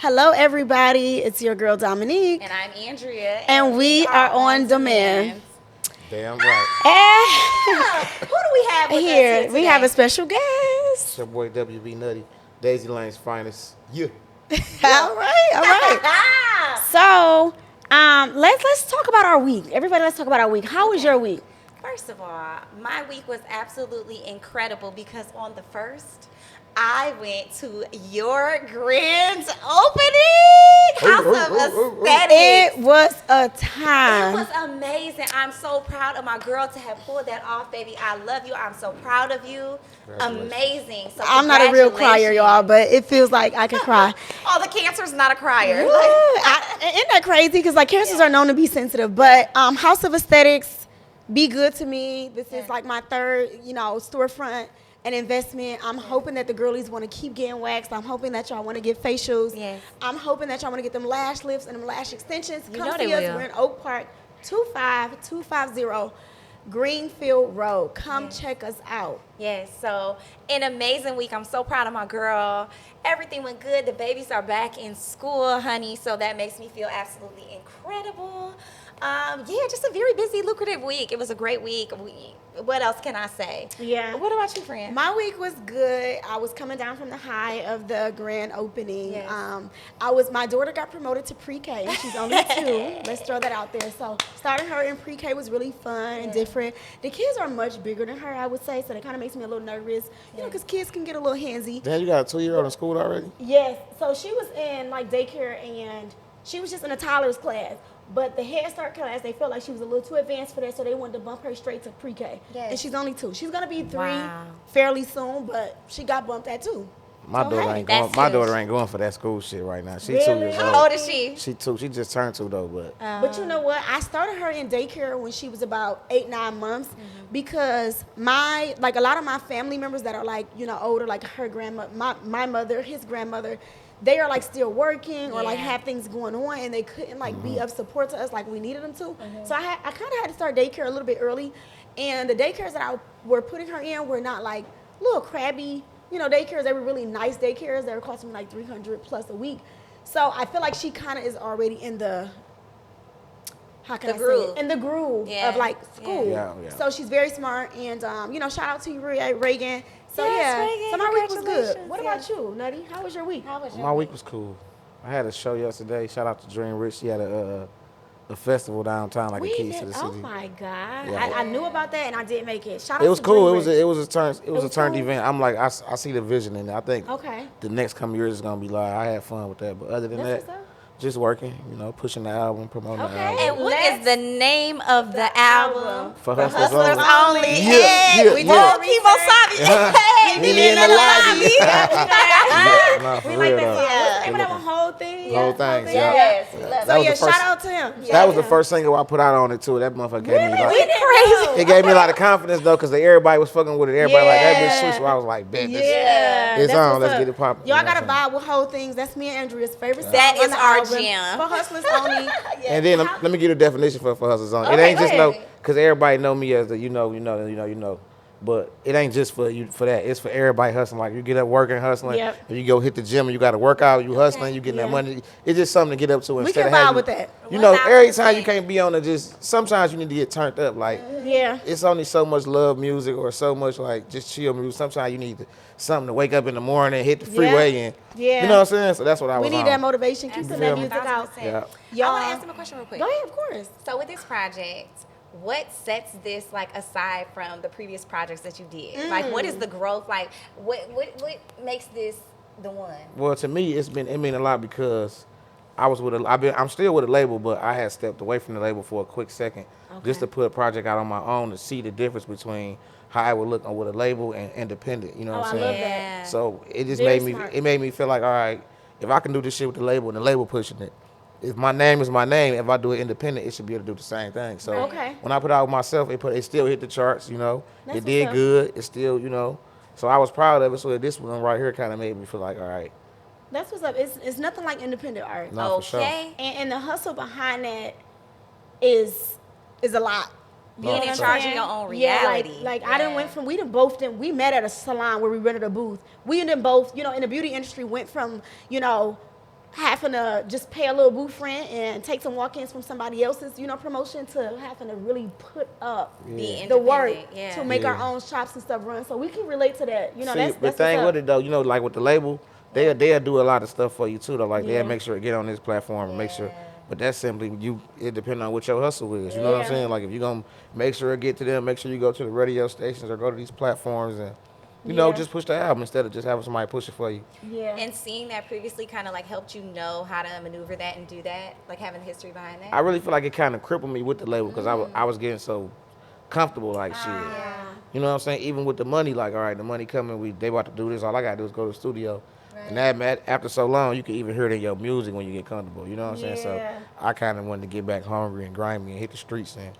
Hello, everybody. It's your girl Dominique, And I'm Andrea. and we are on demand. Damn right. And Who do we have with us here here we have a today? special It's guest. your boy WB Nutty, Daisy Lane's finest. Yeah. All right. So, let's talk about our week. Everybody, let's talk about our week. How was your week? First of all, my week was absolutely incredible because on the first, I went to your grand opening House of Aesthetics. It was a It time. was amazing. I'm so proud of my girl to have pulled that off, baby. I love you. I'm so proud of you. Congratulations. Amazing. So I'm not a real crier, y'all, but it feels like I can cry. Oh, the cancer's not a crier. Isn't that crazy? Because like cancers are known to be sensitive, but House of Aesthetics, be good to me. This is like my third, storefront and investment. I'm hoping that the girlies want to keep getting waxed. I'm hoping that y'all want to get facials. Yes. I'm hoping that y'all want to get them lash lifts and them lash extensions. You Come know see they us. will. We're in Oak Park, 25250 Greenfield Road. Come check us out. Yes, so an amazing week. I'm so proud of my girl. Everything went good. The babies are back in school, honey, so that makes me feel absolutely incredible. Just a very busy, lucrative week. It was a great week. What else can I say? Yeah. What about you, friend? My week was good. I was coming down from the high of the grand opening. Yes. My daughter got promoted to pre-K. She's only 2. Let's throw that out there. So starting her in pre-K was really fun and different. The kids are much bigger than her, I would say, so that kind of makes me a little nervous, because kids can get a little handsy. Damn, you got a 2-year-old in school already? Yes. So she was in like daycare and she was just in a toddler's class. But the Head Start class, they felt like she was a little too advanced for that, so they wanted to bump her straight to pre-K. Yes. And she's only 2. She's gonna be 3 Wow. fairly soon, but she got bumped at 2. My So, daughter hey, ain't going. that's My huge. daughter ain't going for that school shit right now. She 2 Really? years How old old. is she? She 2. She just turned 2 though, but But you know what? I started her in daycare when she was about 8-9 months, because a lot of my family members that are like, older, like her grandma, my mother, his grandmother, they are like still working or like Yeah. have things going on, and they couldn't like be of support to us like we needed them to. So I kind of had to start daycare a little bit early, and the daycares that I were putting her in were not like little crabby, daycares. They were really nice daycares. They were costing me like $300 plus a week. So I feel like she kind of is already in the, how can The I groove. say it? In the groove Yeah. of like school. Yeah, yeah. So she's very smart, and shout out to you, Reagan. So Yes, yeah, Reagan, so my week was good. congratulations. What about you, Nutty? How was your week? How was your my week was cool. I had a show yesterday. Shout out to Dream Rich. She had a festival downtown, like We a Keys did. to the Oh City. my God! Yeah. I knew about that, and I didn't make it. Shout out It was to cool. Dream It was Rich. a was turned cool? event. I'm like, I see the vision in it. I think Okay. the next coming years is gonna be like, I had fun with that. But other than That's that, what's up. just working, pushing the album, promoting Okay. the album. And what is the name of the album? For For Hustlers Hustlers Only. Only. Yeah, Hey, yeah, we yeah. did Kimo Sabi. Hey, Meet me in the lobby. Nah, for We real like that though. song. Yeah. What's the name of that whole thing? Whole thing, yeah. Yes. we love That So was yeah, the first- shout out to him. That was the first single I put out on it too. That motherfucker gave me Really? like, We didn't know. it gave me a lot of confidence though, cause everybody was fucking with it. Everybody like that bitch Yeah. sweet. So I was like, bet this. Yeah, It's that's on. what's Let's up. get it popping. Y'all You know gotta what I'm vibe with whole things. That's me and Andrea's favorite song. That on is the our album. jam. For Hustlers Only. And then let me give you a definition for Hustlers Only. It Okay, ain't go just ahead. cause everybody know me as the you know. But it ain't just for you for that. It's for everybody hustling. Like you get up working, hustling. Yep. If you go hit the gym and you got to work out, you hustling, you getting Yeah. that money. It's just something to get up to. We Instead can of having, vibe with that. every time you 1000%. can't be on it, just sometimes you need to get turned up. Like Yeah. it's only so much love music or so much like just chill music. Sometimes you need something to wake up in the morning, hit the freeway, and Yeah. you know what I'm saying. So that's what I We was need on. that motivation. Keep putting that feel me? music out. 1000%. Yeah. I Y'all- want to ask him a question real quick. Go ahead, of course. So with this project, what sets this like aside from the previous projects that you did? Like, what is the growth? Like, what makes this the one? Well, to me, it mean a lot because I was with I'm still with a label, but I had stepped away from the label for a quick second just to put a project out on my own to see the difference between how I would look with a label and independent. You know what Oh, I'm I saying? love that. Yeah. So it just Very made me smart. it made me feel like, all right, if I can do this shit with the label and the label pushing it, if my name is my name, if I do it independent, it should be able to do the same thing. So Okay. when I put out myself, it still hit the charts. That's It did what's up. good. It still. So I was proud of it. So this one right here kind of made me feel like, all right, That's what's up. It's nothing like independent art. no, for sure. Okay. And the hustle behind that is a lot. You No, know for what I'm sure. Charging saying? your own Yeah, reality. like I done went from we met at a salon where we rented a booth. We done both, in the beauty industry went from, having to just pay a little booth rent and take some walk-ins from somebody else's, promotion to having to really put up Be the work independent, yeah. to make our Yeah. own shops and stuff run. So we can relate to that. See, That's the thing what's with up. it though, like with the label, they'll do a lot of stuff for you too though. Like Yeah. they'll make sure it get on this platform and make sure. But that's simply it depends on what your hustle is. You know what I'm Yeah. saying? Like if you're gonna make sure it get to them, make sure you go to the radio stations or go to these platforms and Yeah. just push the album instead of just having somebody push it for you. Yeah. And seeing that previously kind of like helped you know how to maneuver that and do that, like having the history behind that. I really feel like it kind of crippled me with the label because I was getting so comfortable like shit. Yeah. You know what I'm saying? Even with the money, like, all right, the money coming, they about to do this. All I gotta do is go to the studio. And that after so long, you can even hear it in your music when you get comfortable. You know what I'm saying? So Yeah. I kind of wanted to get back hungry and grimy and hit the streets and,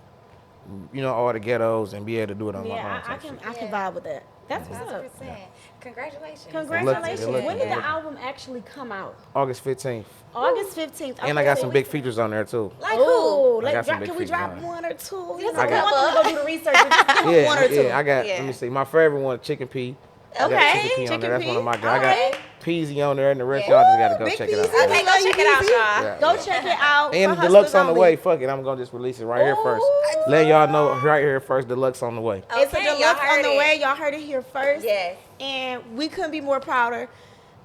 all the ghettos and be able to do it on my Yeah, own. I type can shit. I can vibe with that. That's what's up. 100%. Congratulations. Congratulations. Good luck. When did Yeah. the album actually come out? August 15th. August 15th. And I got some big features on there too. Like Oh, who? I got some big can we features drop on it. one or two? Just a I couple. want them to go do the research. Just give them one or two. I got, Yeah. let me see, my favorite one, Chicken P. I got Okay, Chicken P on there. Chicken That's one of my P. guys. I Okay. got Peasy on there and the rest y'all just gotta go Big check it out. Peasy. Okay, go check it out, y'all. Yeah. Go check it out. And for the deluxe Hustlers on the Only. way. Fuck it, I'm gonna just release it right here first. Ooh. Letting y'all know right here first, deluxe on the way. It's a Okay, y'all deluxe heard on the it. way. Y'all heard it here first. Yes. And we couldn't be more prouder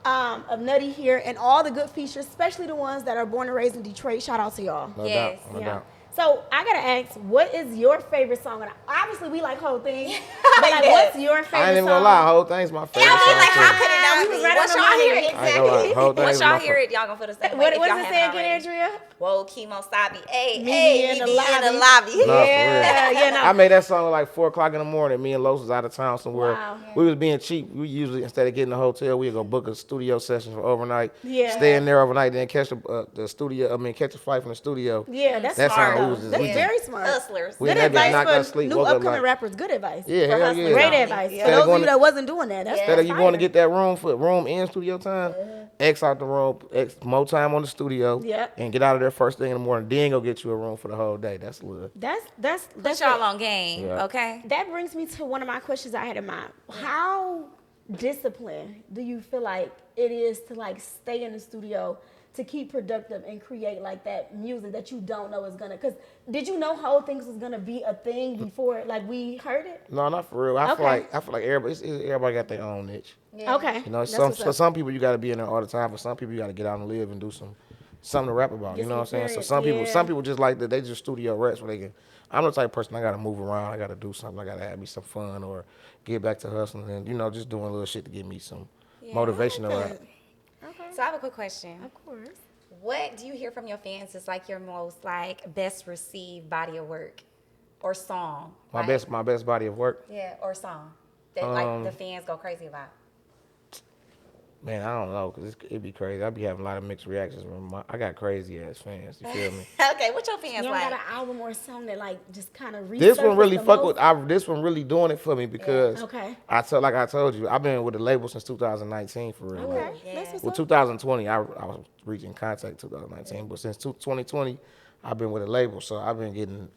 of Nutty here and all the good features, especially the ones that are born and raised in Detroit. Shout out to y'all. No Yes. doubt, no doubt. So I gotta ask, what is your favorite song? And obviously we like whole thing, but like, Yes. what's your favorite I ain't even song? gonna lie, whole thing's my favorite Yeah, I song. mean, like, too. how could it not We be? was right Once on the y'all hear money. it, I ain't gonna lie, exactly. whole thing Once is y'all my hear favorite. it, y'all gonna feel the same way What if was y'all it haven't saying already. again, Andrea? Whoa, Chemo Sabi. Hey, Me be hey, in me the be in the lobby. lobby. No, for real. Yeah, no. I made that song at like 4 o'clock in the morning. Me and Los was out of town somewhere. Wow. We was being cheap. We usually, instead of getting a hotel, we'd go book a studio session for overnight. Yeah. Stay in there overnight, then catch the studio. Catch a flight from the studio. Yeah, that's That's smart. how we though. was just- That's we very just- smart. Hustlers. We Good had that bitch knocked out advice for sleep, new woke up upcoming like- rappers. Good advice. Yeah, hell hustlers. yeah. Great only. advice. Yeah. For those of Going you to- that wasn't doing that, that's Instead of you going to fire. get that room in studio time, X out the room, X more time on the studio, Yep. and get out of there first thing in the morning. Then go get you a room for the whole day. That's love. That's Put y'all it. on game, Yeah. okay? That brings me to one of my questions I had in mind. How disciplined do you feel like it is to like stay in the studio to keep productive and create like that music that you don't know is gonna? Because did you know whole things was gonna be a thing before like we heard it? No, not for real. I Okay. feel like everybody got their own niche. Okay. You know, That's some what's for up. some people you got to be in there all the time. For some people you got to get out and live and do something to rap about. Get You know what I'm some saying? So experience, some yeah. people just like that. They just studio reps where they can. I'm the type of person I got to move around. I got to do something. I got to have me some fun or get back to hustling and just doing little shit to give me some motivation to rap. Okay. So I have a quick question. Of course. What do you hear from your fans is like your most like best received body of work or song? My Like, best body of work. Yeah, or song that like the fans go crazy about. Man, I don't know, cause it'd be crazy. I'd be having a lot of mixed reactions. I got crazy ass fans. You feel me? Okay, what your You fans don't like? got an album or a song that like just kind of This one really fuck with. This one really doing it for me because Okay. like I told you, I've been with the label since 2019 for real. Okay. Yeah. That's what's Well, up. 2020, I was reaching contact 2019, but since 2020, I've been with a label, so I've been getting.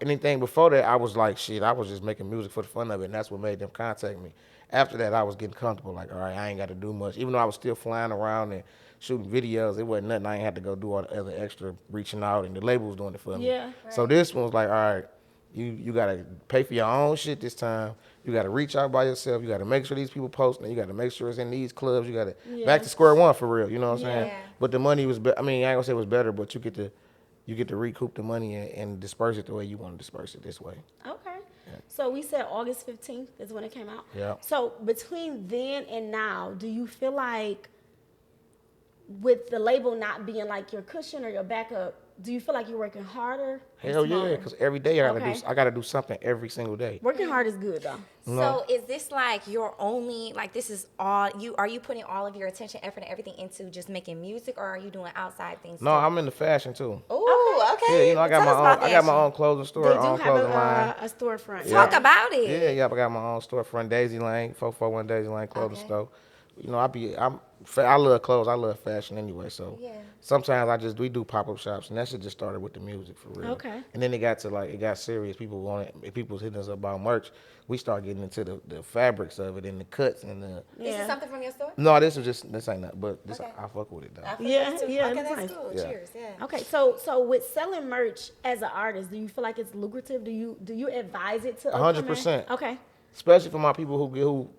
Anything before that, I was like, shit, I was just making music for the fun of it, and that's what made them contact me. After that, I was getting comfortable, like, all right, I ain't got to do much. Even though I was still flying around and shooting videos, it wasn't nothing. I ain't had to go do all the other extra reaching out, and the label was doing it for me. Yeah. So this one was like, all right, you got to pay for your own shit this time. You got to reach out by yourself. You got to make sure these people posting it. You got to make sure it's in these clubs. You got to back to square one for real. You know what I'm saying? Yeah. But the money was, I mean, I ain't gonna say it was better, but you get to recoup the money and disperse it the way you want to disperse it this way. Okay. So we said August 15th is when it came out. Yeah. So between then and now, do you feel like with the label not being like your cushion or your backup, do you feel like you're working harder? or Hell yeah, smarter? because every day Okay. I gotta do something every single day. Working hard is good though. So is this like your only like this is all you are you putting all of your attention, effort, and everything into just making music, or are you doing outside things? No, I'm into fashion too. Ooh, okay. Yeah, I got Tell us about I got my fashion. own clothing store, They do own have clothing line. a storefront. Talk Yeah. about it. Yeah, I got my own storefront, Daisy Lane, 441 Daisy Lane clothing Okay. store. you know, I love clothes. I love fashion anyway. So Yeah. sometimes we do pop-up shops, and that shit just started with the music for real. Okay. And then it got serious. People wanted, if people was hitting us up about merch, we start getting into the fabrics of it and the cuts and the. Is this something from your store? No, this ain't nothing, but this Okay. I fuck with it though. I feel Yeah, that too. yeah, Okay, it's that's nice. cool. Yeah. Cheers. Yeah. Okay, so with selling merch as an artist, do you feel like it's lucrative? Do you advise it to 100%. Okay. Especially for my people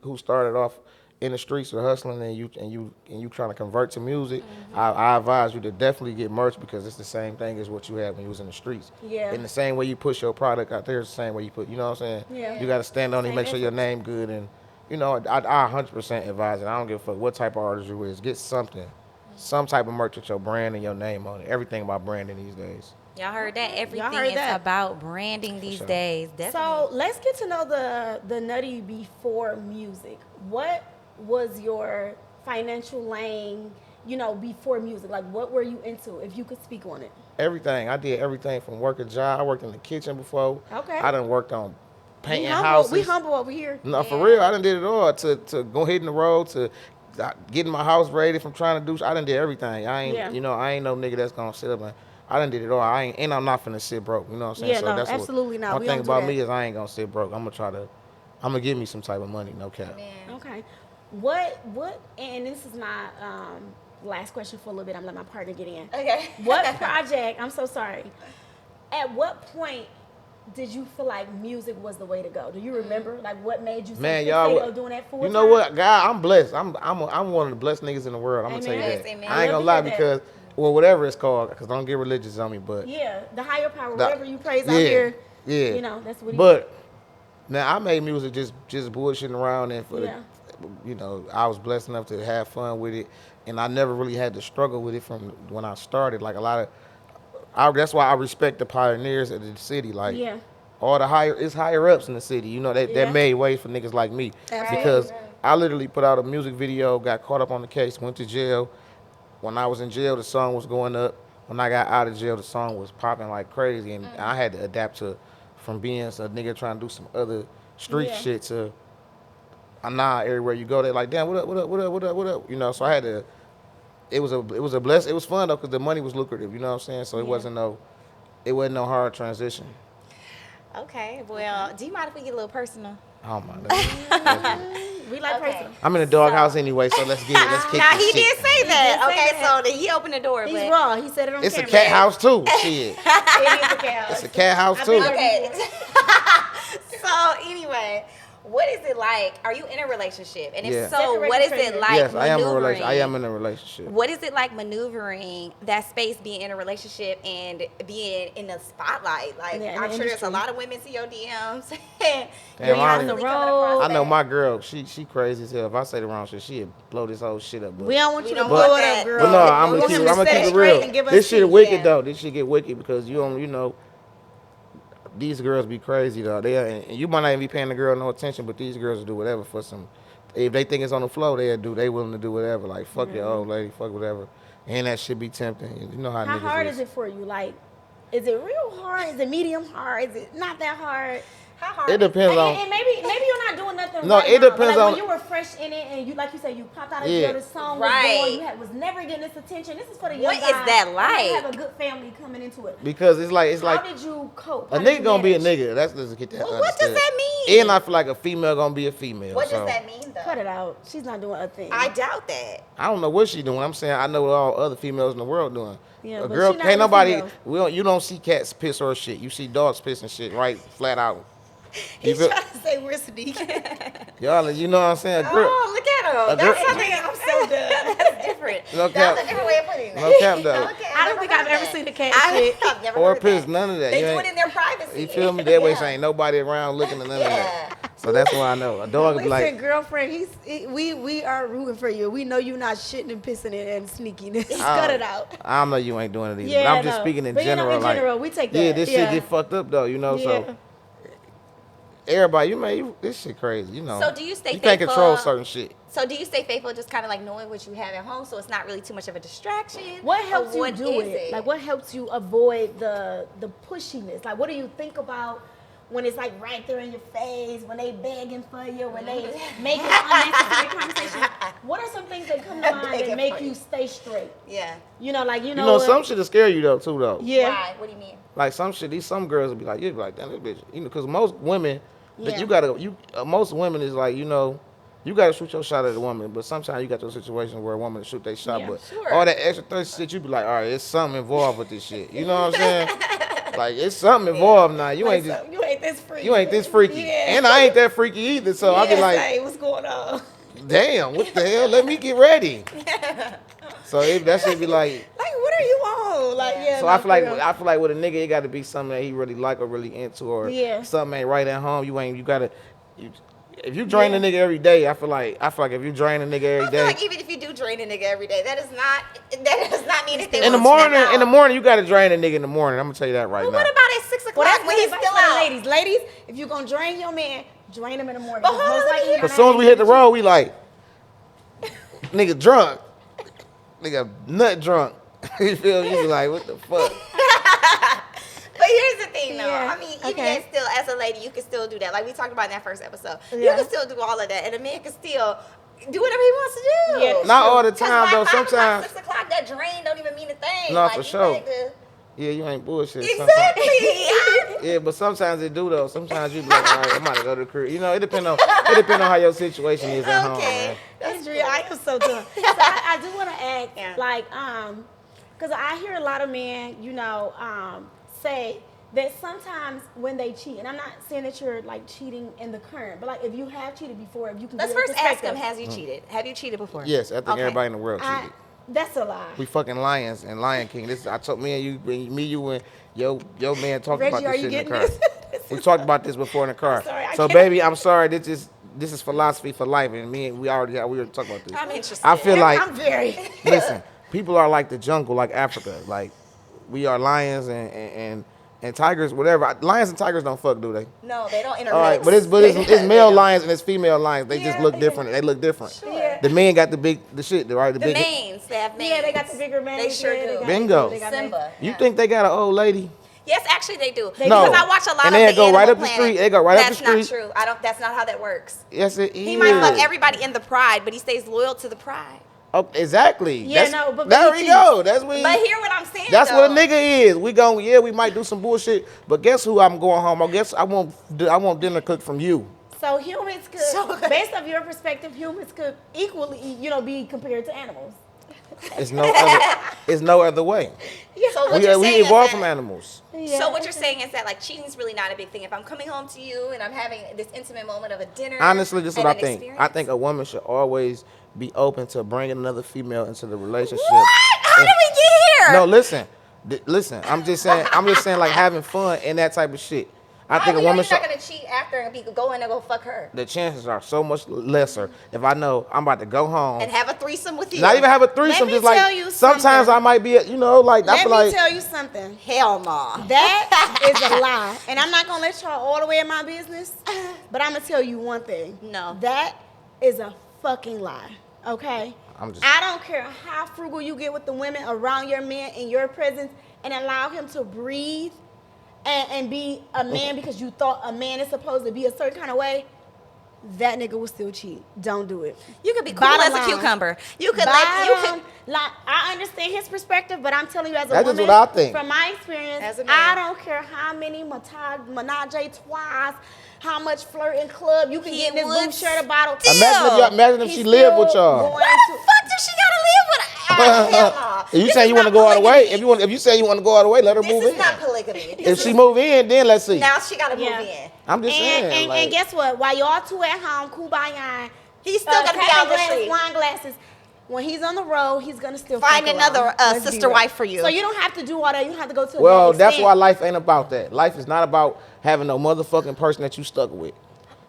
who started off in the streets or hustling and you trying to convert to music, I advise you to definitely get merch because it's the same thing as what you had when you was in the streets. Yeah. In the same way you push your product out there, it's the same way you put, you know what I'm saying? Yeah. You got to stand on it, Same make sure your ethics. name good, and you know I 100% advise it. I don't give a fuck what type of artist you is. Get something, some type of merch with your brand and your name on it. Everything about branding these days. Y'all heard that? Everything heard is that. about branding these sure. days. Definitely. So let's get to know the Nutty before music. What was your financial lane, before music? Like, what were you into, if you could speak on it? Everything. I did everything from work a job. I worked in the kitchen before. Okay. I done worked on painting humble, houses. we humble over here. No, for real. I done did it all. To go hitting the road, to getting my house ready from trying to do. I done did everything. I ain't, Yeah. I ain't no nigga that's gonna sit up and. I done did it all. And I'm not finna sit broke. You know what I'm saying? Yeah, no, that's absolutely not. One We thing don't do about that. me is I ain't gonna sit broke. I'm gonna give me some type of money. No cap. Man. Okay. What, and this is my last question for a little bit. I'm letting my partner get in. Okay. What project, I'm so sorry. At what point did you feel like music was the way to go? Do you remember? Like, what made you Man, say, y'all, fixated on doing that full you know time? what, God, I'm blessed. I'm one of the blessed niggas in the world. I'm gonna tell you Amen. that. Yes, amen. I ain't I gonna love lie to hear that. because, well, whatever it's called, because don't get religious on me, but Yeah, the higher power, The- whatever you praise out yeah, here, yeah. that's what he But now I made music just bullshitting around and Yeah. I was blessed enough to have fun with it, and I never really had to struggle with it from when I started. Like that's why I respect the pioneers of the city. Like Yeah. all the higher ups in the city. Yeah. That made way for niggas like me Absolutely. because I literally put out a music video, got caught up on the case, went to jail. When I was in jail, the song was going up. When I got out of jail, the song was popping like crazy, and I had to adapt from being a nigga trying to do some other street Yeah. shit to nah. Everywhere you go, they're like, damn, what up, what up, what up, what up, what up? So I had to. It was a bless. It was fun though, cause the money was lucrative. You know what I'm saying? So it wasn't no hard transition. Okay. Well, do you mind if we get a little personal? Oh my We like Okay. personal. I'm in the doghouse anyway, so let's get it. Let's kick Now this he shit. did say that. did say Okay, that. so he opened the door. He's but raw. He said it on It's a camera. cat house too. Shit. It is a cat house. It's a cat house I've too. been there Okay. before. So anyway, what is it like? Are you in a relationship? And if Yeah. so, Decorating what is treasure. it like Yes, I am maneuvering? in a relationship. What is it like maneuvering that space, being in a relationship and being in the spotlight? Like, Yeah, in I'm the sure there's a industry. lot of women see your DMs. Damn, You're I constantly know. coming across I know that. my girl. She crazy as hell. If I say the wrong shit, she'd blow this whole shit up. But, We don't want you We to don't blow want it that. up, girl. but no, I'm We gonna want keep him to set it straight real. and give us This shit tea. wicked Yeah. though. This shit get wicked because these girls be crazy though. And you might not even be paying the girl no attention, but these girls will do whatever for some. If they think it's on the floor, they willing to do whatever. Like fuck your old lady, fuck whatever. And that shit be tempting. You know how How niggas hard is it for you? Like, is it real hard? Is it medium hard? Is it not that hard? How hard? It depends on. And maybe you're not doing nothing No, right it now, but depends like on- when you were fresh in it and you, like you said, you popped out of Yeah. jail, the song Right. was going, was never getting this attention. This is for the young What is guys that who like? have a good family coming into it. Because it's like How did you cope? a How did nigga you gonna be a manage? nigga. That's just get that. Well, what does understood. that mean? And I feel like a female gonna be a female. What so. does that mean, though? Cut it out. She's not doing a thing. I doubt that. I don't know what she doing. I'm saying I know what all other females in the world doing. Yeah, A but girl she not can't with nobody. females. You don't see cats piss or shit. You see dogs pissing shit right flat out. You He's feel, trying to say we're sneaking. y'all, you know what I'm saying? A girl, Oh, look at him. a That's girl- something I'm so done. That's different. No That's cap. a different way of putting it. No cap, though. Okay, I don't think I've ever seen a cat shit. I've never Or heard piss, that. none of that. They You do ain't- it in their privacy. You feel me? That way, Yeah. ain't nobody around looking at none of Yeah. that. So that's why I know a dog be Listen, like, girlfriend, we are rooting for you. We know you're not shitting and pissing and sneaking. Just cut it out. I know you ain't doing it either. Yeah, but I'm just no. speaking in But, general. in like, general, we take yeah, that. this shit get fucked up though. Yeah. So everybody, this shit crazy. So do you stay You can't control faithful? certain shit. So do you stay faithful, just kind of like knowing what you have at home, so it's not really too much of a distraction? What Or helps you what do is it? Like, what helps you avoid the pushiness? Like, what do you think about when it's like right there in your face, when they begging for you, when they making unnecessary conversation. What are some things that come to mind that make you stay straight? Yeah. You know, like, you know. You know, some shit will scare you though, too, though. Yeah. Why? What do you mean? Like some shit, some girls will be like, you'll be like, damn, this bitch. You know, because most women, Yeah. most women is like, you know, you gotta shoot your shot at a woman, but sometimes you got those situations where a woman shoot their shot, Yeah, but sure. all that extra thirsty shit, you be like, all right, it's something involved with this shit. You know what I'm saying? Like, it's something involved now. You ain't just, you ain't this freaky. you ain't this freaky, Yeah. and I ain't that freaky either. So I be like, hey, what's going on? damn, what the hell? Let me get ready. So that shit be like. Like, what are you on? Like, yeah. So no, I feel like for real. with a nigga, it got to be something that he really like or really into, or Yeah. something ain't right at home. If you drain a nigga every day, I feel like if you drain a nigga every I feel day. like even if you do drain a nigga every day, that does not mean that they In the won't snap morning, out. in the morning, you got to drain a nigga in the morning. I'm gonna tell you that right Well, now. what about at 6 o'clock Well, that's when good he's advice still for the out? ladies. Ladies, if you're gonna drain your man, drain him in the morning. But hold on, Most let me likely hear you're As gonna soon as have we hit the energy. road, we like, nigga drunk, nigga nut drunk. You feel? You be like, what the fuck? But here's the thing, though. Yeah, I mean, even okay. still, as a lady, you can still do that. Like we talked about in that first episode. You Yeah. can still do all of that, and a man can still do whatever he wants to do. Yeah, that's Not true. all the 'Cause time by though. 5 o'clock, Sometimes, 6 o'clock, that drain don't even mean a thing. No, like, for you sure. like to- yeah, you ain't bullshit. Exactly. Yeah, but sometimes it do though. Sometimes you be like, all right, I'm about to go to the crib. You know, it depend on how your situation is at home, Okay. man. That's real. I am so done. So I do want to ask, Yeah. like, because I hear a lot of men, you know, say that sometimes when they cheat, and I'm not saying that you're like cheating in the current, but like if you have cheated before, if you can. Let's give a first ask him, perspective. has you cheated? Have you cheated before? Yes, I think Okay. everybody in the world cheated. That's a lie. We fucking lions and Lion King. This I told me and you and your man talked Reggie, about are this you shit in the getting car. this? We talked about this before in the car. sorry, I So can't- baby, I'm sorry. This is philosophy for life, and we were talking about this. I'm interested. I feel like I'm very. listen, people are like the jungle, like Africa. Like we are lions and tigers, whatever. Lions and tigers don't fuck, do they? No, they don't intermix. All right, but it's male lions and it's female lions. They just look different. They look different. Sure. The men got the shit, right? The big. manes, they have manes. Yeah, they got the bigger man. They sure do. Bingo. Simba. You yeah. think they got an old lady? Yes, actually they do. No. Because I watch a lot And of they'll the go right Animal up the Planet. street. They go right up the That's not street. true. That's not how that works. Yes, it is. He might fuck everybody in the pride, but he stays loyal to the pride. Oh, exactly. Yeah, no, but there he we go. That's what. But hear what I'm saying. That's though. what a nigga is. We might do some bullshit, but guess who I'm going home? I guess I want dinner cooked from you. So humans could, based off your perspective, humans could equally, you know, be compared to animals. It's no other way. So what you're We saying is evolved that- from animals. Yeah. So what you're saying is that like cheating's really not a big thing. If I'm coming home to you and I'm having this intimate moment of a dinner. Honestly, this is and what I an think. experience- I think a woman should always be open to bringing another female into the relationship. What? How did we get here? No, listen. I'm just saying, like having fun and that type of shit. I think a woman You're should. not gonna cheat after and go in and go fuck her The chances are so much lesser if I know I'm about to go home. and have a threesome with you. Not even have a threesome, me just tell like you sometimes something. I might be, like I Let feel me like tell you something. Hell no. That is a lie. And I'm not going to let y'all all the way in my business, but I'm going to tell you one thing. No. That is a fucking lie, okay? I don't care how frugal you get with the women around your man in your presence and allow him to breathe and be a man because you thought a man is supposed to be a certain kind of way. That nigga will still cheat. Don't do it. You could be cool Bottom as a line. cucumber. You could Like I understand his perspective, but I'm telling you as a That's just woman, what I think. from my experience, As a man. I don't care how many menage a trois, how much flirting club you can He get in this would booth shirt a bottle. Imagine if He's she lived with still y'all. going What the to- fuck does she gotta live with? Hell no. You This saying is you want to not go all the way? polygamy. If you say you want to go all the way, let her This move is in. not polygamy. If she move in, then let's see. Now she gotta move Yeah. in. I'm just saying. and guess what? While y'all two at home, kumbaya, He's still gonna be out the street. wine glasses. When he's on the road, he's gonna still Find fuck another around. Let's be sister real. wife for you. So you don't have to do all that. You don't have to go to. Well, that that's extent. why life ain't about that. Life is not about having no motherfucking person that you stuck with.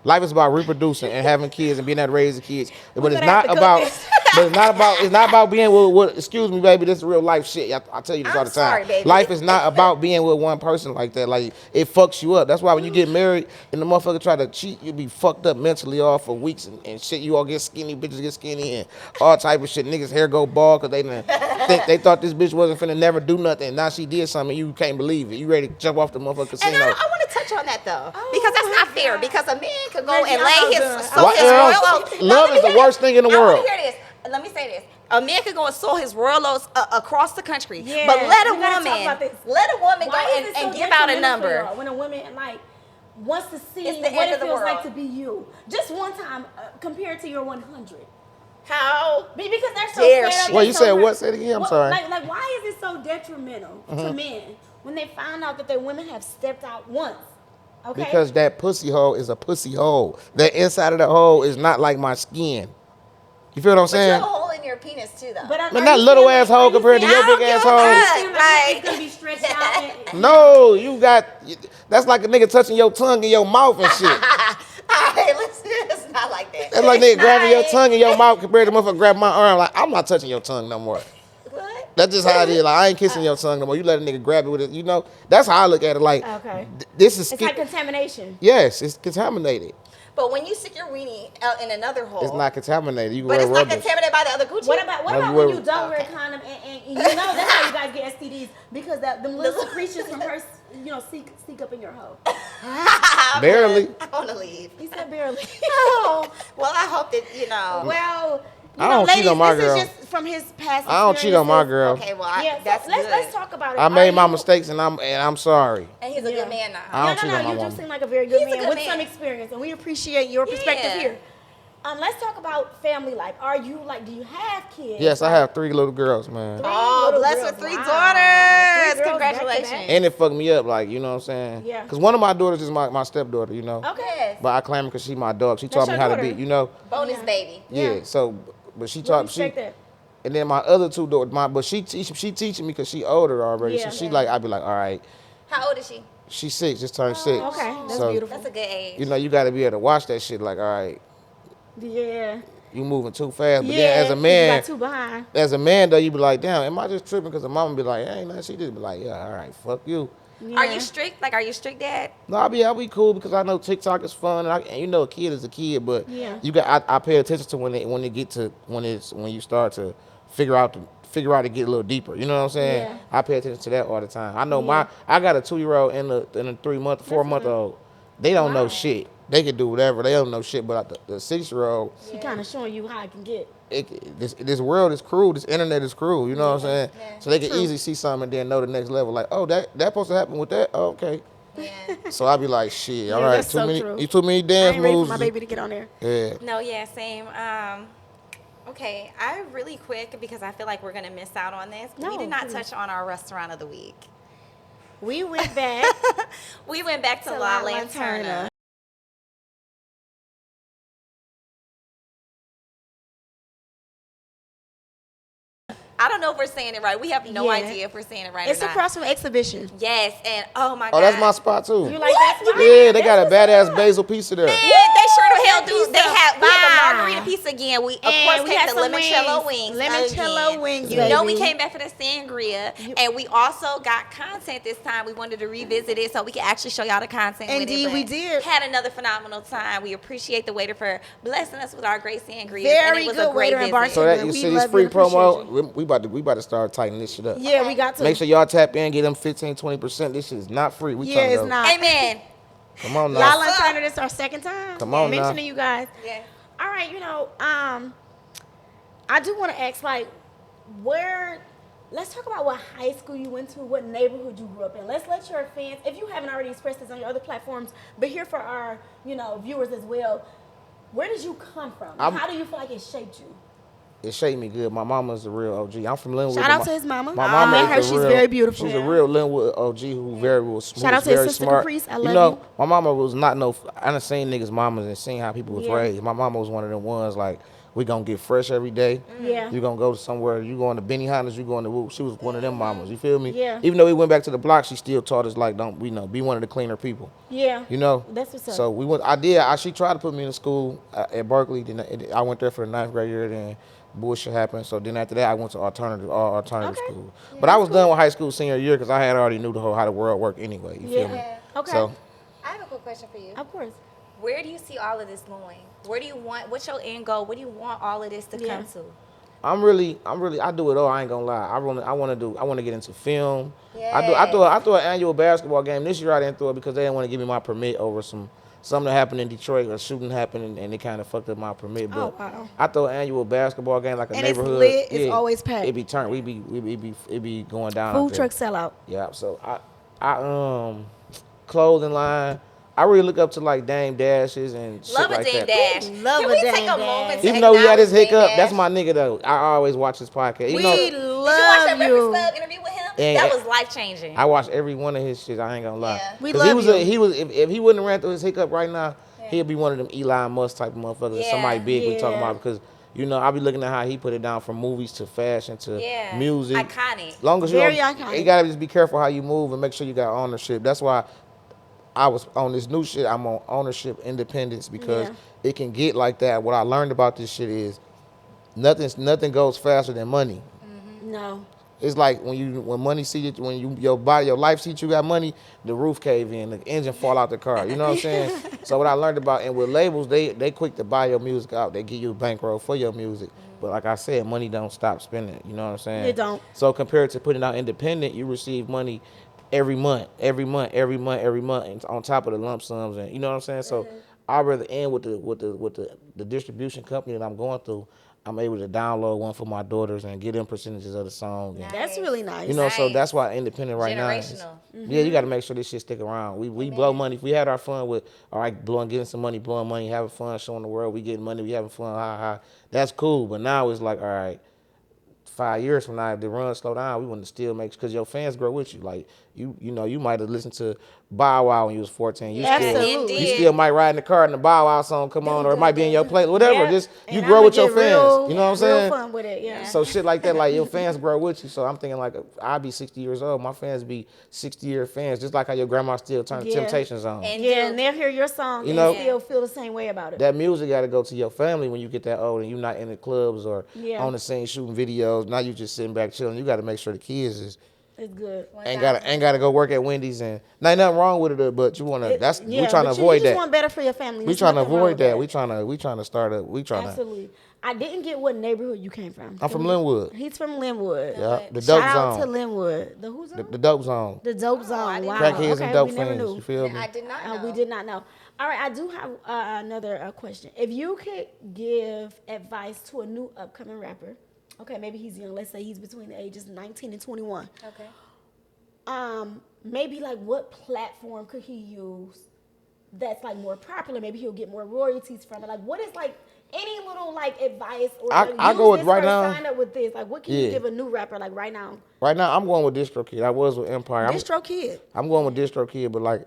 Life is about reproducing and having kids and being able to raise the kids. But it's gonna not have to about. cook this. But it's not about being with. Excuse me, baby. This is real life shit. I tell you this I'm all the time. sorry, baby. Life is not about being with one person like that. Like it fucks you up. That's why when you get married and the motherfucker try to cheat, you be fucked up mentally off for weeks and shit. You all get skinny, bitches get skinny, and all type of shit. Niggas hair go bald because they thought this bitch wasn't finna never do nothing. Now she did something. You can't believe it. You ready to jump off the motherfucking casino. And I want to touch touch on that though, because that's not fair. Because a man could go Reggie, and I'm lay not his done. sow his Why- royal oats. love is the worst thing in the I world. want to hear this. Let me say this. A man could go and sow his royal oats across the country, Yeah, but let a we gotta talk woman about this. go Why is it and so give out a detrimental for number. y'all when a woman like wants to see It's the what end it of the feels like world. to be you? Just one time, compared to your 100. How? Because they're so Dare fed up. she? Well, they're you so said hurt. what? Say it again. I'm Well, sorry. Like, why is it so detrimental to men when they find out that their women have stepped out once? Okay. Because that pussy hole is a pussy hole. The inside of the hole is not like my skin. You feel what I'm But you saying? have a hole in your penis too, though. But Man, that little ass hole compared to your big ass hole. It's gonna be stretched out. No, you got. That's like a nigga touching your tongue in your mouth and shit. Alright, it's not like that. That's like nigga grabbing your tongue in your mouth compared to motherfucker grab my arm. Like, I'm not touching your tongue no more. What? That's just how it is. Like, I ain't kissing your tongue no more. You let a nigga grab it with it. You know, that's how I look at it. Like, Okay. This is It's like contamination. yes, it's contaminated. But when you stick your weenie out in another hole, It's not contaminated. You can but wear it's not rubbers. contaminated by the other Gucci. What about No, when you you don't wear a condom and you know that's how you guys get STDs because them little secretions from her sneak up in your hoe. Barely. I want to leave. He said barely. Oh, well, I hope that Well, I don't cheat on my girl. This is just from his past. I don't cheat on my girl. Okay, well, Yeah, that's so good. let's talk about it. I made Are my you- mistakes and I'm sorry. And he's a Yeah. good man now. I don't cheat on my You do woman. seem like a very good He's a man good with man. some experience, and we appreciate your perspective Yeah. here. Let's talk about family life. Are you do you have kids? Yes, I have 3 little girls, man. Oh, little blessed girls. with 3 Wow. daughters. 3 girls back to back. Congratulations. And it fucked me up, like, you know what I'm saying? Yeah. Because one of my daughters is my stepdaughter, you know? Okay. Yes. But I claim her because she my dog. She That's taught me your how to daughter. be, you know? Bonus Yeah. baby. Yeah. Yeah. So, but she We taught, respect that. and then my other 2 daughters, but she teaching me because she older already. Yeah. So she like, I'd be like, all right, How old is she? she's 6, just turned 6. Okay, that's So, beautiful. That's a good age. You know, you got to be able to watch that shit. Like, all right, Yeah. you moving too fast. But Yeah. then as a You man, got 2 behind. though, you be like, damn, am I just tripping? Because the mama be like, ain't nothing. She just be like, yeah, all right, fuck you. Yeah. Are you strict? Like, are you strict, Dad? No, I'll be cool because I know TikTok is fun, and you know a kid is a kid, but Yeah. I pay attention to when you start to figure out to get a little deeper. You know what I'm saying? Yeah. I pay attention to that all the time. I know Yeah. I got a 2-year-old and a 4-month-old. They don't know shit. They can do whatever. They don't know shit. But the 6-year-old, She kind of showing you how I can get. this world is cruel. This internet is cruel. You know what I'm saying? Yeah. So they can easily see something and then know the next level. Like, oh, that supposed to happen with that. Oh, okay. Yeah. So I be like, shit, all Yeah, right, that's so true. too many I dance ain't ready for moves. my baby to get on there. Yeah. No, yeah, same. Okay, I really quick because I feel like we're gonna miss out on this. No, We did not please. touch on our restaurant of the week. We went back We went back to La Lanterna. I don't know if we're saying it right. We have no Yeah. idea if we're saying it right It's or not. across from Exhibition. Yes, and oh my Oh, god. that's my spot too. You like What? that spot? Yeah, they got a badass basil pizza there. Man, they sure the hell do. Pizza We had the fire. margarita pizza again. We of And course we came had to some limoncello wings. wings. Limoncello again. wings, You know we baby. came back for the sangria, and we also got content this time. We wanted to revisit it so we could actually show y'all the content. with Indeed, it, but we did. Had another phenomenal time. We appreciate the waiter for blessing us with our great sangria. Very and it was good a great waiter and visit. bartender. So that you We see love this you free and appreciate promo, we about to start tightening this shit up. Yeah, we got to. Make sure y'all tap in, get them 15-20%. This shit is not free. We Yeah, trying to it's go. not. Amen. Come on La now. Lanterna, this is our second time. Come on now. mentioning you guys. Yeah. All right, I do want to ask, like, let's talk about what high school you went to, what neighborhood you grew up in. Let's let your fans, if you haven't already expressed this on your other platforms, but here for our, viewers as well, where did you come from? How do you feel like it shaped you? It shaped me good. My mama's a real OG. I'm from Linwood. Shout out to his mama. My I mama met is her. a She's real- very beautiful. She's a real Linwood OG who Shout out to his very sister smart. Caprice. I You love know, you. my mama was not I done seen niggas' mamas and seen how people was Yeah. raised. My mama was one of them ones like, we gonna get fresh every day. Yeah. You gonna go to somewhere. You going to Benihana's. You going to Woo. She was one of them mamas. You feel me? Yeah. Even though we went back to the block, she still taught us like, be one of the cleaner people. Yeah. You know. That's what's up. So we went. She tried to put me in school at Berkeley. Then I went there for the 9th grade year. Then bullshit happened. So then after that, I went to alternative Okay. school. But I was done with high school senior year because I had already knew how the world worked anyway. You feel me? Yeah. Okay. So I have a quick question for you. Of course. Where do you see all of this going? Where do you want? What's your end goal? What do you want all of this to Yeah. come to? I do it all. I ain't gonna lie. I want to get into film. Yes. I threw an annual basketball game this year. I didn't throw it because they didn't want to give me my permit over something that happened in Detroit. A shooting happened and it kind of fucked up my permit. Oh But wow. I throw an annual basketball game like a And it's neighborhood. lit. It's Yeah, always packed. it be turned. It be going down out Food there. truck sellout. Yeah. So clothing line. I really look up to like Dame Dashes and shit Love a like Dame that. Dash. Love Can a we Dame take a Dash. moment to Even though he had his acknowledge Dame hiccup, that's Dash? my nigga though. I always watch his podcast. Even We though Did you watch love that you. Breakfast Club interview with him? Yeah, That yeah. was life changing. I watched every one of his shit. I ain't gonna lie. Yeah. We 'Cause love you. he was if he wouldn't have ran through his hiccup right now, Yeah. he'd be one of them Elon Musk type of motherfuckers. Yeah. Somebody big we talking Yeah. about because I be looking at how he put it down from movies to fashion to Yeah. music. Iconic. Long as Very you iconic. you gotta just be careful how you move and make sure you got ownership. That's why I was on this new shit. I'm on ownership independence because Yeah. it can get like that. What I learned about this shit is nothing goes faster than money. No. It's like when money see you, when your body, your life sees you got money, the roof cave in, the engine fall out the car. You know what I'm saying? So what I learned about, and with labels, they quick to buy your music out. They give you a bankroll for your music. But like I said, money don't stop spending. You know what I'm saying? It don't. So compared to putting out independent, you receive money every month, and on top of the lump sums, and you know what I'm saying. So I'd rather end with the distribution company that I'm going through. I'm able to download one for my daughters and get them percentages of the song. And, That's really nice. you know, so Nice. that's why independent right now. Generational. Yeah, you got to make sure this shit stick around. We blow money. If we had our fun with, all right, getting some money, blowing money, having fun, showing the world we getting money, we having fun, ha ha. That's cool. But now it's like, all right, 5 years from now, if the run slow down, we want to still make, because your fans grow with you. Like you might have listened to Bow Wow when you was 14. You Absolutely. you still might ride in the car and the Bow Wow song come on, or it might be in your play, whatever. Yeah. Just And you I'ma grow with your get fans. real- You know what I'm saying? Real fun with it, yeah. So shit like that, like your fans grow with you. So I'm thinking like I'll be 60 years old, my fans be 60-year fans, just like how your grandma still turn the Yeah. Temptations on. And Yeah, dude, and they'll hear your song You and know- still feel the same way about it. That music got to go to your family when you get that old and you're not in the clubs or Yeah. on the scene shooting videos. Now you just sitting back chilling. You got to make sure the kids It's good. ain't gotta go work at Wendy's, and ain't nothing wrong with it, but you wanna we trying to but avoid you just that. want better for your family. We There's trying to nothing wrong avoid with that. We trying to start up. Absolutely. I didn't get what neighborhood you came from. I'm from Linwood. He's from Linwood. Yeah, the dope Shout out to zone. Linwood. The who zone? The dope zone. The dope zone. didn't Wow. know. Crackheads Okay, and dope we never fiends. knew. You feel me? I did not know. We did not know. All right, I do have another question. If you could give advice to a new upcoming rapper, okay, maybe he's young. Let's say he's between the ages 19 and 21. Okay. Maybe like what platform could he use that's like more popular? Maybe he'll get more royalties from it. Like what is like any little like advice or I like, go use with this right or now- sign up with this? Like what can you Yeah. give a new rapper like right now? Right now, I'm going with DistroKid. I was with Empire. Distro Kid. I'm going with DistroKid, but like,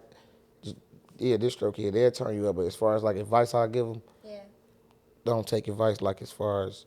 DistroKid, they'll turn you up. But as far as like advice I give them, Yeah. don't take advice like as far as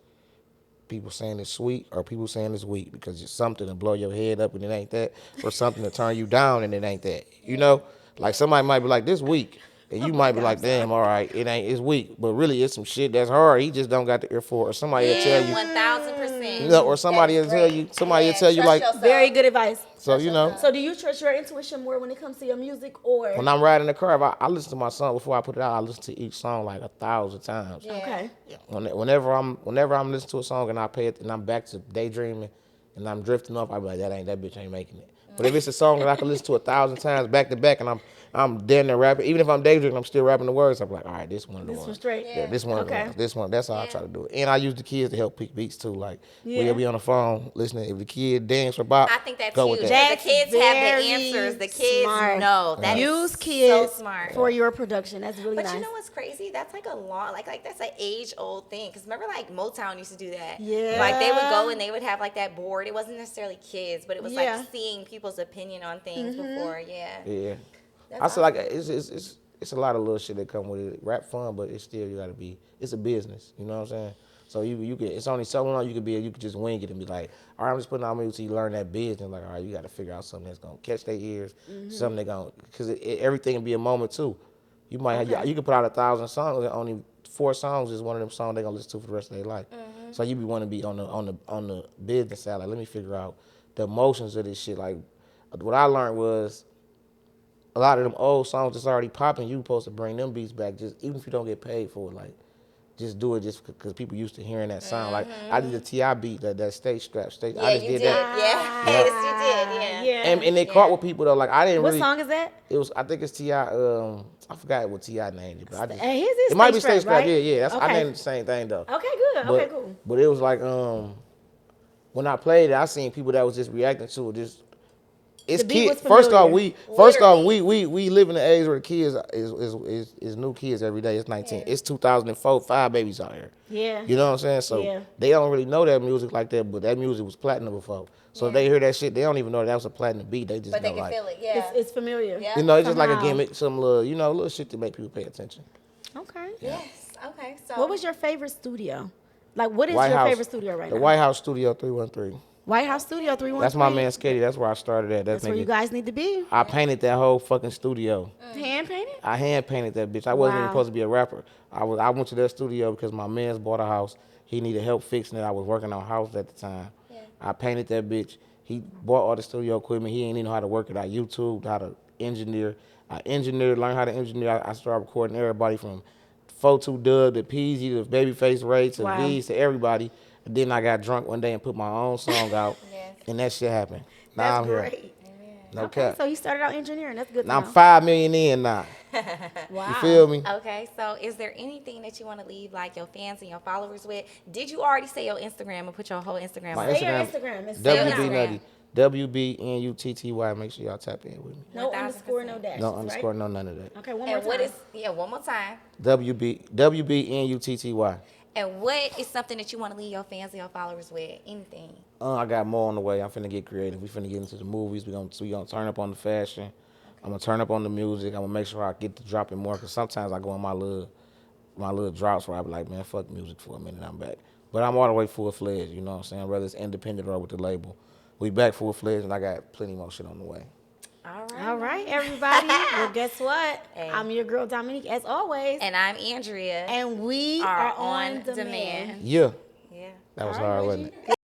people saying it's sweet or people saying it's weak, because it's something to blow your head up and it ain't that, or something to turn you down and it ain't that. You know, like somebody might be like, this weak, and you might be like, damn, all right, it's weak, but really it's some shit that's hard. He just don't got the ear for it. Or somebody will tell you, 1000%. or somebody will tell you, Trust like, yourself. Very good advice. so you know. So do you trust your intuition more when it comes to your music or When I'm riding the car, if I listen to my song before I put it out. I listen to each song like 1,000 times. Yeah. okay. Whenever I'm listening to a song and I pay it and I'm back to daydreaming and I'm drifting off, I be like, that bitch ain't making it. But if it's a song that I can listen to 1,000 times back to back and I'm dead there rapping, even if I'm daydreaming, I'm still rapping the words. I'm like, all right, this one of the This ones. was straight. Yeah, this one. Okay. This one. That's how I try to do it. And I use the kids to help pick beats too. Like Yeah. we'll be on the phone listening. If the kid dance or bop, I think that's go huge. with that. Because the kids have the very answers. The kids smart. know. That is Use kids so smart. for your production. That's really But nice. you know what's crazy? That's like a long, like that's an age old thing. Cause remember, like Motown used to do that. Yeah. Like they would go and they would have like that board. It wasn't necessarily kids, but it was Yeah. like seeing people's opinion on things before. Yeah. Yeah. That's I feel like awesome. it's a lot of little shit that come with it. Rap fun, but it's still, you gotta be, it's a business. You know what I'm saying? So you can, it's only so long you can just wing it and be like, all right, I'm just putting out music till you learn that business. Like, all right, you gotta figure out something that's gonna catch their ears, something that gonna, because everything can be a moment too. You might have, you can put out 1,000 songs and only 4 songs is one of them songs they're gonna listen to for the rest of their life. So you be want to be on the business side. Like, let me figure out the emotions of this shit. Like, what I learned was, a lot of them old songs that's already popping, you supposed to bring them beats back, just even if you don't get paid for it. Like, just do it just because people used to hearing that sound. Like I did the T.I. beat, that stage strap. Yeah, I just you did did. that. Yeah. Yes, you did. Yeah. Yeah. And it caught with people though. Like I didn't What really. song is that? It was, I think it's T.I. I forgot what T.I. named it, but I just. His is It might be Stage Strap, stage strap. right? Yeah, yeah. That's, I Okay. named it the same thing though. Okay, good. But, Okay, cool. But it was like when I played it, I seen people that was just reacting to it. Just it's The beat was kids. First off, Literally. we live in the age where the kids is new kids every day. It's 19. Yeah. It's 2004. 5 babies out here. Yeah. You know what I'm saying? So Yeah. they don't really know that music like that, but that music was platinum before. So if they hear that shit, they don't even know that was a platinum beat. They just But know they can like feel it. Yeah. It's familiar. Yeah. you know, it's just like a Somehow. gimmick, some little little shit to make people pay attention. Okay. Yes. Okay. So. What was your favorite studio? Like, what is White your House, favorite studio right the now? White House Studio 313. White House Studio 313. That's my man Sketty. That's where I started at. That's where you guys need to be. I painted that whole fucking studio. Hand painted? I hand painted that bitch. I wasn't even Wow. supposed to be a rapper. I went to that studio because my man's bought a house. He needed help fixing it. I was working on a house at the time. Yeah. I painted that bitch. He bought all the studio equipment. He ain't even know how to work it. I YouTubed how to engineer. Learned how to engineer. I started recording everybody from 42 Dub to Peasy to Babyface Ray to Wow. V's to everybody. And then I got drunk one day and put my own song out. Yes. And that shit happened. Now I'm here. great. No Okay, cap. so you started out engineering. That's good to Now I'm know. 5 million in now. Wow. You feel me? Okay, so is there anything that you want to leave like your fans and your followers with? Did you already say your Instagram and put your whole Instagram My on? Say your Instagram, Instagram. It's WB WB Instagram. Nutty. WBNUTTY. Make sure y'all tap in with me. no 1000%. underscore, no dashes, No right? underscore, no none of that. Okay, one more And time. what is one more time? WBNUTTY. And what is something that you want to leave your fans and your followers with? Anything? I got more on the way. I'm finna get creative. We finna get into the movies. We gonna turn up on the fashion. I'm gonna turn up on the music. I'm gonna make sure I get to dropping more because sometimes I go in my little drops where I be like, man, fuck music for a minute. I'm back. But I'm all the way full fledged. You know what I'm saying? Whether it's independent or with the label, we back full fledged, and I got plenty more shit on the way. All right. All right, everybody. Well, guess what? Hey. I'm your girl, Dominique, as always. And I'm Andrea. And we are are on demand. Yeah, Yeah. that was All right, hard, Reggie. wasn't it?